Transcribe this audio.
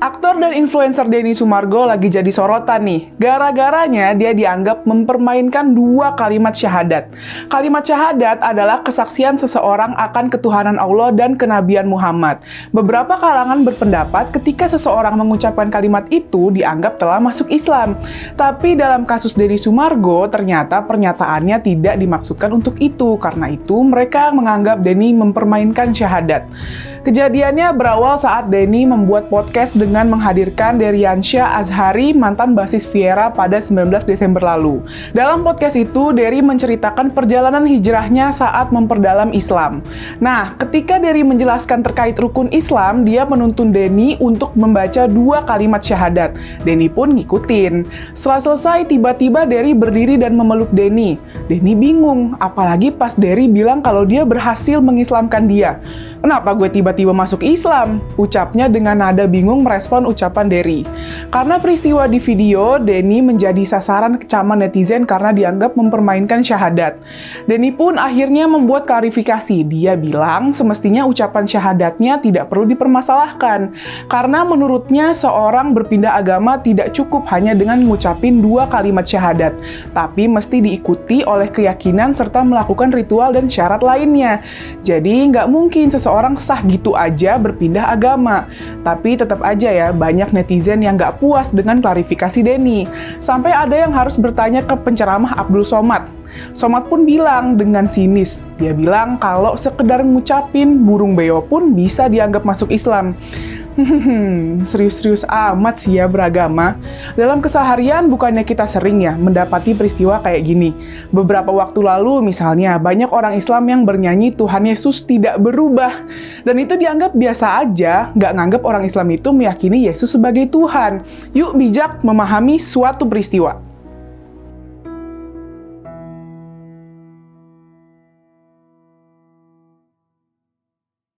Aktor dan influencer Denny Sumargo lagi jadi sorotan nih. Gara-garanya dia dianggap mempermainkan dua kalimat syahadat. Kalimat syahadat adalah kesaksian seseorang akan ketuhanan Allah dan kenabian Muhammad. Beberapa kalangan berpendapat ketika seseorang mengucapkan kalimat itu dianggap telah masuk Islam. Tapi dalam kasus Denny Sumargo, ternyata pernyataannya tidak dimaksudkan untuk itu. Karena itu mereka menganggap Denny mempermainkan syahadat. Kejadiannya berawal saat Denny membuat podcast dengan menghadirkan Deriansyah Azhari, mantan basis Viera pada 19 Desember lalu. Dalam podcast itu, Dery menceritakan perjalanan hijrahnya saat memperdalam Islam. Nah, ketika Dery menjelaskan terkait rukun Islam, dia menuntun Denny untuk membaca dua kalimat syahadat. Denny pun ngikutin. Setelah selesai, tiba-tiba Dery berdiri dan memeluk Denny. Denny bingung, apalagi pas Dery bilang kalau dia berhasil mengislamkan dia. Kenapa gue tiba-tiba masuk Islam? Ucapnya dengan nada bingung merespon ucapan Dery. Karena peristiwa di video, Denny menjadi sasaran kecaman netizen karena dianggap mempermainkan syahadat. Denny pun akhirnya membuat klarifikasi. Dia bilang semestinya ucapan syahadatnya tidak perlu dipermasalahkan. Karena menurutnya seorang berpindah agama tidak cukup hanya dengan mengucapin dua kalimat syahadat. Tapi mesti diikuti oleh keyakinan serta melakukan ritual dan syarat lainnya. Jadi nggak mungkin seseorang sah gitu aja berpindah agama. Tapi tetap aja ya, banyak netizen yang nggak puas dengan klarifikasi Denny. Sampai ada yang harus bertanya ke penceramah Abdul Somad. Somad pun bilang dengan sinis, dia bilang kalau sekedar ngucapin burung beo pun bisa dianggap masuk Islam. Serius-serius amat sih ya beragama. Dalam keseharian bukannya kita sering ya mendapati peristiwa kayak gini. Beberapa waktu lalu misalnya banyak orang Islam yang bernyanyi Tuhan Yesus tidak berubah. Dan itu dianggap biasa aja, nggak nganggap orang Islam itu meyakini Yesus sebagai Tuhan. Yuk bijak memahami suatu peristiwa.